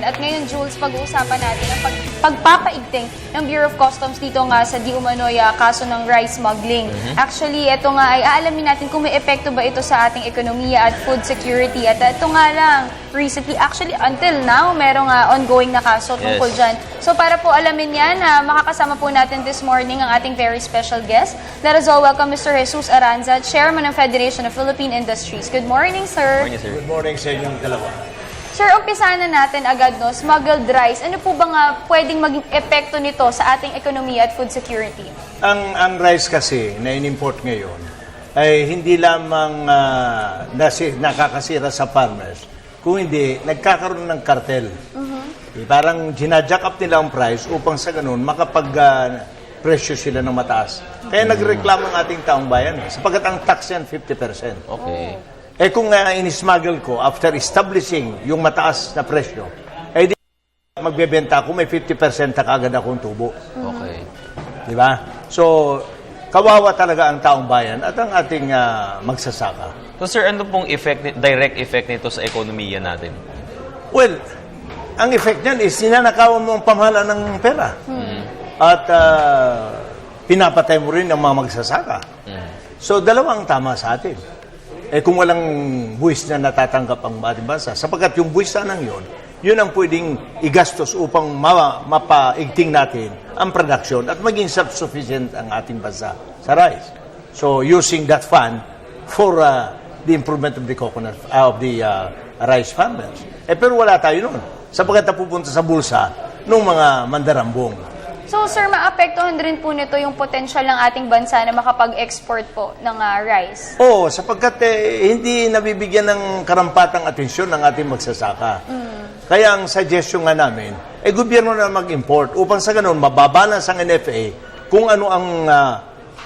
At ngayon, Jules, pag-uusapan natin ang pagpapaigting ng Bureau of Customs dito nga sa di umano'y kaso ng rice smuggling. Actually, ito nga ay aalamin natin kung may epekto ba ito sa ating ekonomiya at food security. At ito nga lang, recently, actually until now, merong ongoing na kaso tungkol dyan. So para po alamin yan, makakasama po natin this morning ang ating very special guest. Let us all welcome Mr. Jesus Aranza, Chairman ng Federation of Philippine Industries. Good morning, sir. Good morning, sir. Good morning sa inyong dalawa. Sir, umpisahan na natin agad, no? Smuggled rice. Ano po ba nga pwedeng maging epekto nito sa ating ekonomiya at food security? Ang rice kasi na in-import ngayon ay hindi lamang nakakasira sa farmers, kung hindi, nagkakaroon ng kartel. Parang ginajack up nila ang price upang sa ganun presyo sila ng mataas. Kaya nagreklamo ang ating taong bayan sapagkat ang tax yan 50%. Okay. Eh kung in-smuggle ko after establishing yung mataas na presyo, eh di magbebenta ako, may 50% na kagad akong tubo. Okay. Di ba? So, kawawa talaga ang taong bayan at ang ating magsasaka. So, sir, ano pong direct effect nito sa ekonomiya natin? Well, ang effect niyan is ninanakawan mo ang pamahala ng pera. At pinapatay mo rin ang mga magsasaka. So, dalawa ang tama sa atin. Eh kung walang buwis na natatanggap ang ating bansa, sapagkat yung buwis sanang yun ang pwedeng igastos upang mapaigting natin ang production at maging self-sufficient ang ating bansa sa rice. So, using that fund for the improvement of the coconut, of the rice farmers. Eh pero wala tayo nun, sapagkat napupunta sa bulsa ng mga mandarambong. So, sir, maapektuhan rin po nito yung potential ng ating bansa na makapag-export po ng rice? Oo, sapagkat hindi nabibigyan ng karampatang atensyon ng ating magsasaka. Kaya ang suggestion nga namin, gobyerno na mag-import upang sa ganun, mababalance ang NFA kung ano ang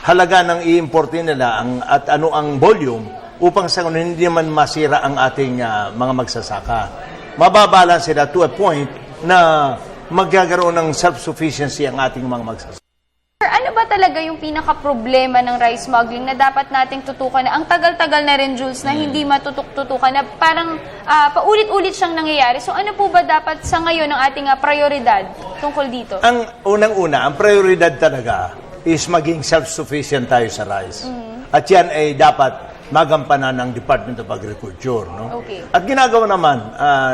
halaga ng i-importin nila at ano ang volume upang sa ganun hindi naman masira ang ating mga magsasaka. Mababalance sila to a point na magkakaroon ng self-sufficiency ang ating mga magsasaka. Sir, ano ba talaga yung pinaka-problema ng rice smuggling na dapat nating tutukan na ang tagal-tagal na rin, Jules, na hindi matutukan na parang paulit-ulit siyang nangyayari. So ano po ba dapat sa ngayon ang ating prioridad tungkol dito? Ang unang-una, ang prioridad talaga is maging self-sufficient tayo sa rice. At yan ay dapat magampanan ng Department of Agriculture. No? Okay. At ginagawa naman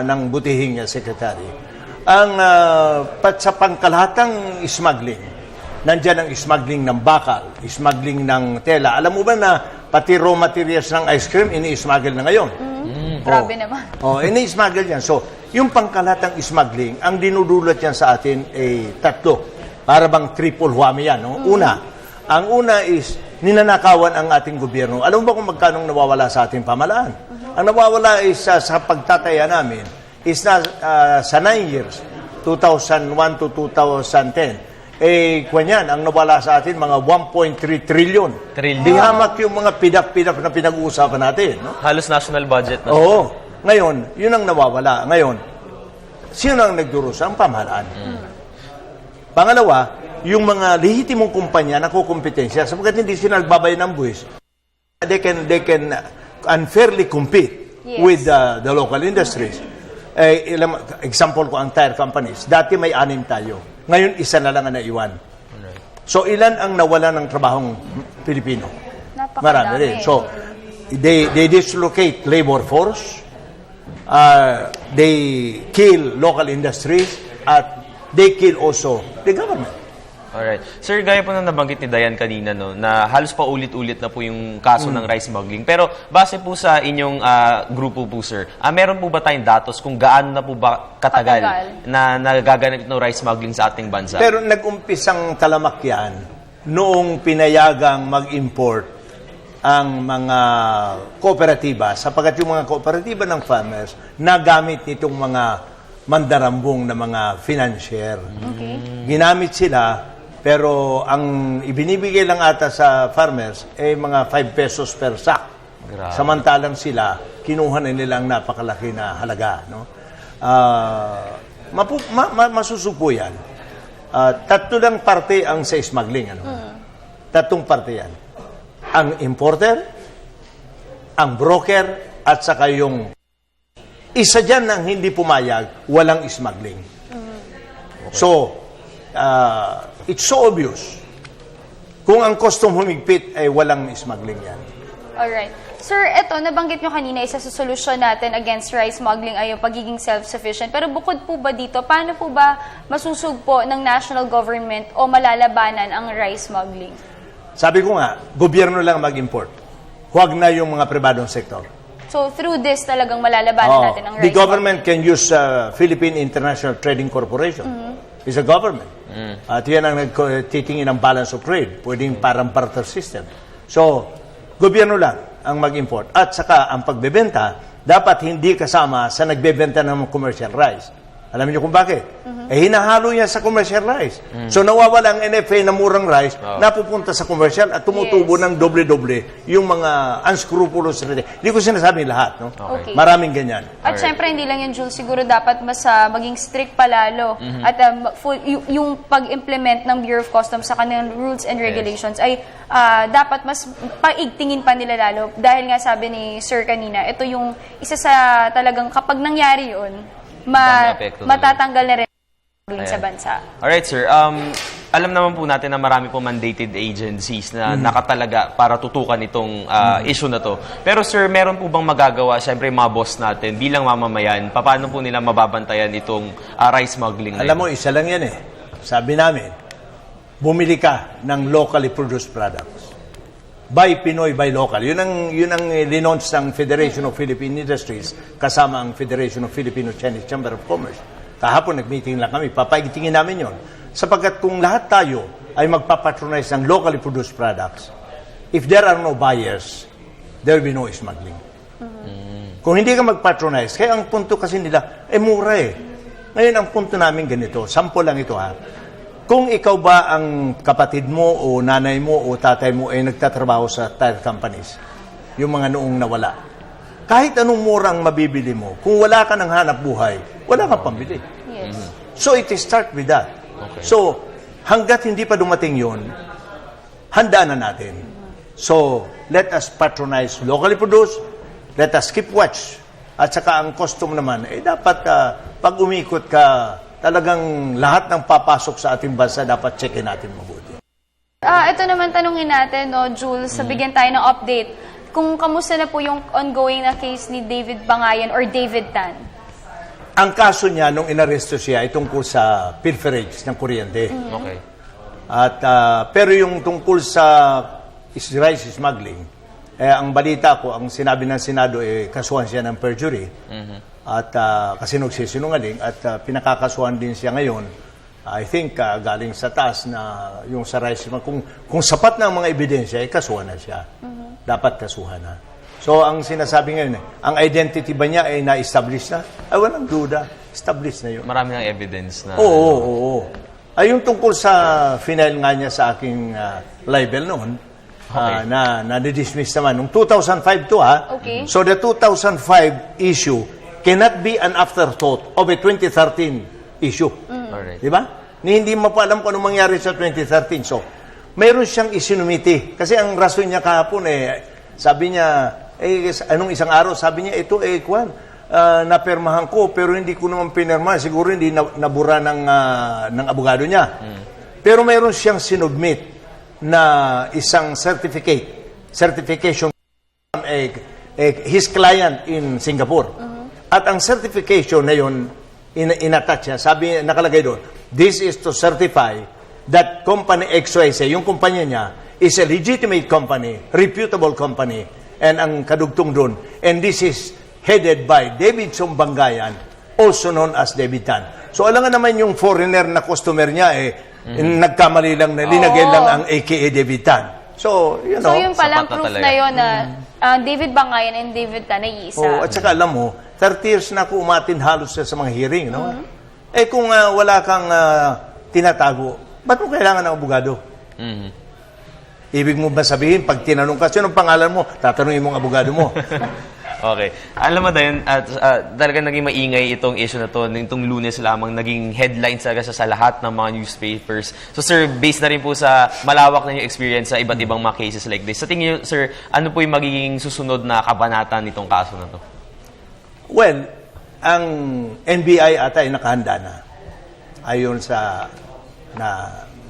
ng butihing secretary, ang sa pangkalahatang smuggling, nandyan ang smuggling ng bakal, smuggling ng tela. Alam mo ba na pati raw materials ng ice cream, ini-smuggle na ngayon? Grabe naman. Ini-smuggle yan. So, yung pangkalahatang smuggling, ang dinudulot yan sa atin ay tatlo. Para bang triple whammy yan. No? Ang una is, ninanakawan ang ating gobyerno. Alam mo ba kung magkano nawawala sa ating pamalaan? Ang nawawala is sa pagtataya namin, is na sa 9 years, 2001 to 2010, kanyan, ang nawala sa atin, mga 1.3 trillion. Di hamak yung mga pidak-pidak na pinag-uusapan natin. No? Halos national budget na. Oo. Ngayon, yun ang nawawala. Ngayon, sino ang nagdurusa? Ang pamahalaan. Pangalawa, yung mga lehitimong kumpanya na kukumpetensya, sapagkat hindi sila nagbabayad ng buwis, they can unfairly compete with the local industries. Example ko ang tire companies. Dati may 6 tayo. Ngayon, isa na lang ang naiwan. So, ilan ang nawala ng trabahong Pilipino? Marami rin. So, they dislocate labor force, they kill local industries, at they kill also the government. Alright. Sir, gaya po na nabanggit ni Dayan kanina, no, na halos pa ulit-ulit na po yung kaso ng rice smuggling. Pero base po sa inyong grupo po, sir, meron po ba tayong datos kung gaano na po ba katagal na nagaganap ng rice smuggling sa ating bansa? Pero nag-umpisang talamak yan noong pinayagang mag-import ang mga kooperatiba, sapagkat yung mga kooperatiba ng farmers nagamit nitong mga mandarambong na mga financier. Ginamit sila. Pero ang ibinibigay lang ata sa farmers ay mga 5 pesos per sack. Grabe. Samantalang sila, kinuha na nilang napakalaki na halaga. No? Masusupo yan. Tatlo lang parte ang sa smuggling. Ano? Tatlong parte yan. Ang importer, ang broker, at saka yung Isa dyan ang hindi pumayag, walang smuggling. So, it's so obvious. Kung ang custom humigpit ay walang smuggling yan. Alright. Sir, eto, nabanggit nyo kanina, isa sa solusyon natin against rice smuggling ay yung pagiging self-sufficient. Pero bukod po ba dito, paano po ba masusugpo ng national government o malalabanan ang rice smuggling? Sabi ko nga, gobyerno lang mag-import. Huwag na yung mga pribadong sektor. So, through this talagang malalabanan natin ang rice The government can use Philippine International Trading Corporation. It's a government. At yan ang nagtitingin ng balance of trade. Pwedeng parang barter system. So, gobyerno lang ang mag-import. At saka, ang pagbebenta, dapat hindi kasama sa nagbebenta ng commercial rice. Alam niyo kung bakit? Hinahalo niya sa commercial rice. So, nawawala ang NFA na murang rice, napupunta sa commercial at tumutubo ng doble-doble yung mga unscrupulous. Hindi ko sinasabing lahat, no? Okay. Maraming ganyan. At syempre, hindi lang yun, Jules, siguro dapat mas maging strict palalo. At yung pag-implement ng Bureau of Customs sa kanilang rules and regulations ay dapat mas paigtingin pa nila lalo. Dahil nga sabi ni Sir kanina, ito yung isa sa talagang kapag nangyari yun, matatanggal na rin sa bansa. Alright, sir. Alam naman po natin na marami po mandated agencies na nakatalaga para tutukan itong issue na to. Pero sir, meron po bang magagawa, siyempre mga boss natin, bilang mamamayan, paano po nila mababantayan itong rice smuggling? Alam mo, isa lang yan eh. Sabi namin, bumili ka ng locally produced products. Buy Pinoy, buy local. Yun ang linons ng Federation of Philippine Industries kasama ang Federation of Filipino-Chinese Chamber of Commerce. Kahapon nag-meeting lang kami. Papaigtingin namin yon. Sapagkat kung lahat tayo ay magpapatronize ng locally produced products, if there are no buyers, there will be no smuggling. Kung hindi ka magpatronize, kaya ang punto kasi nila, mura eh. Ngayon ang punto namin ganito, sample lang ito ha. Kung ikaw ba ang kapatid mo o nanay mo o tatay mo ay nagtatrabaho sa tire companies, yung mga noong nawala, kahit anong mura ang mabibili mo, kung wala ka ng hanap buhay, wala ka pambili. Yes. So it start with that. Okay. So hanggat hindi pa dumating yun, handa na natin. So let us patronize locally produced, let us keep watch. At saka ang custom naman, dapat pag umikot ka, talagang lahat ng papasok sa ating bansa dapat checkin natin mabuti. Ito naman tanungin natin, no, Jules, bigyan tayo ng update. Kung kamusta na po yung ongoing na case ni David Bangayan or David Tan? Ang kaso niya, nung inaresto siya, ay tungkol sa pilferage ng kuryente. Okay. At, pero yung tungkol sa rice smuggling, ang balita ko, ang sinabi ng Senado, kasuhan siya ng perjury. At kasi nagsisinungaling at pinakakasuhan din siya ngayon. I think galing sa taas na yung sa rice kung sapat na ang mga ebidensya, kasuhan na siya. Dapat kasuhan na. So ang sinasabi ngayon, ang identity ba niya ay na-establish na? Ay walang duda, established na yun. Marami ng evidence na... Oo. Ay yung tungkol sa final nga niya sa aking libel noon, na na-dismiss naman. Noong 2005 to Okay. So the 2005 issue cannot be an afterthought of a 2013 issue. Alright. Di ba? Hindi mo pa alam kung anong mangyari sa 2013. So, mayroon siyang isinumiti. Kasi ang rason niya kahapon, sabi niya, anong isang araw, sabi niya, ito, napirmahan ko, pero hindi ko naman pinirmahan. Siguro hindi nabura ng abogado niya. Pero mayroon siyang sinubmit na isang certification from his client in Singapore. At ang certification na yun, in-attach niya, nakalagay doon, this is to certify that company XYZ, yung kumpanya niya, is a legitimate company, reputable company, and ang kadugtong doon, and this is headed by Davidson Bangayan, also known as David Tan. So alam nga naman yung foreigner na customer niya, nagkamali lang na linagay lang ang AKA David Tan. So, you know. So yung palang sapat na proof talaga. na yun na David Bangayan and David Tan ay isa. At saka alam mo, 30 years na ako umatin halos sa mga hearing, no? Kung wala kang tinatago, ba't mo kailangan ng abogado? Ibig mo ba sabihin, pag tinanong ka, sino ang pangalan mo? Tatanungin mo ang abogado mo. Okay. Alam mo din, talagang naging maingay itong issue na to. Itong Lunes lamang, naging headlines talaga sa lahat ng mga newspapers. So sir, based na rin po sa malawak na yung experience sa iba't ibang mga cases like this. Sa tingin niyo, sir, ano po yung magiging susunod na kabanata nitong kaso na to? Well, ang NBI ata ay nakahanda na. Ayon sa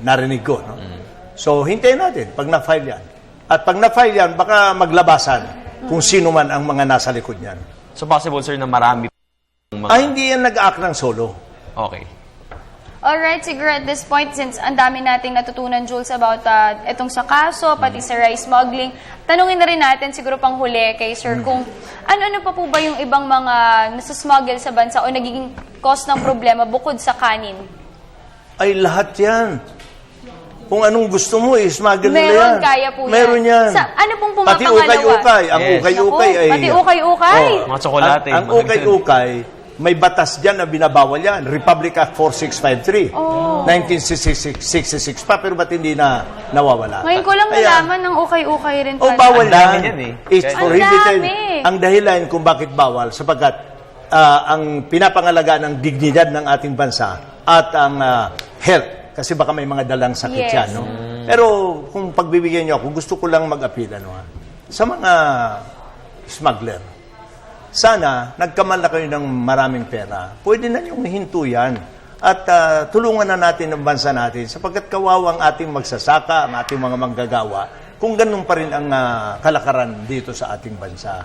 narinig ko. No? So, hintayin natin pag na-file yan. At pag na-file yan, baka maglabasan kung sino man ang mga nasa likod niyan. So possible, sir, na marami mga... Hindi yan nag-act ng solo. Okay. Alright, siguro at this point, since ang dami nating natutunan, Jules, about itong sa kaso, pati sa rice smuggling, tanungin na rin natin, siguro pang huli kay Sir, kung ano-ano pa po ba yung ibang mga nasasmuggle sa bansa o nagiging cause ng problema bukod sa kanin? Ay, lahat yan. Kung anong gusto mo, smuggle nila yan. Meron, kaya po yan. Meron yan. Ano pong Pati pumapangalawa? ukay-ukay. Ang Yes. ukay-ukay Naku, ay... pati ukay-ukay. Mga tsokolate. Ang ukay-ukay, may batas dyan na binabawal yan. Republic Act 4653. 1966 pa, pero ba't hindi na nawawala? Ngayon ko lang Kaya, nalaman ng ukay-ukay rin Oh, pala. bawal Ang dami yan. yan eh. It's Ang prohibited. dami. Ang dahilan kung bakit bawal, sapagkat ang pinapangalagaan ng dignidad ng ating bansa at ang health. Kasi baka may mga dalang sakit Yes. yan. No? Pero kung pagbibigyan niyo ako, gusto ko lang mag-appeal sa mga smuggler. Sana, nagkaman na kayo ng maraming pera, pwede na niyong hinto yan. At tulungan na natin ang bansa natin sapagkat kawawang ating magsasaka, ang ating mga manggagawa, kung ganun pa rin ang kalakaran dito sa ating bansa.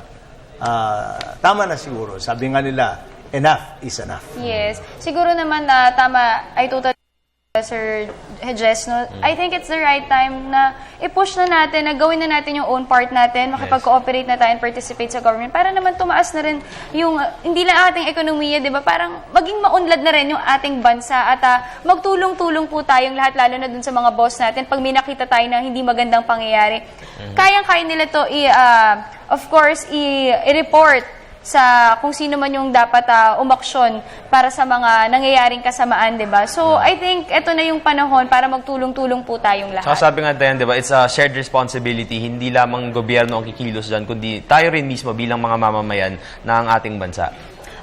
Tama na siguro. Sabi nga nila, enough is enough. Yes. Siguro naman na tama, I totally Sir Jess, no? I think it's the right time na i-push na natin, na gawin na natin yung own part natin, makipag-cooperate na tayo and participate sa government para naman tumaas na rin yung, hindi lang ating ekonomiya, di ba? Parang maging maunlad na rin yung ating bansa at magtulong-tulong po tayong lahat, lalo na dun sa mga boss natin. Pag may nakita tayo na hindi magandang pangyayari, kayang-kaya nila to of course, i-report sa kung sino man yung dapat umaksyon para sa mga nangyayaring kasamaan, 'di ba? So, I think ito na yung panahon para magtulong-tulong po tayong lahat. So sabi nga Dayan, di ba, it's a shared responsibility. Hindi lamang gobyerno ang kikilos dyan, kundi tayo rin mismo bilang mga mamamayan ng ating bansa.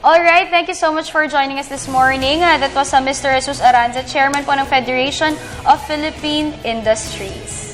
Alright, thank you so much for joining us this morning. That was Mr. Jesus Aranza, Chairman po ng Federation of Philippine Industries.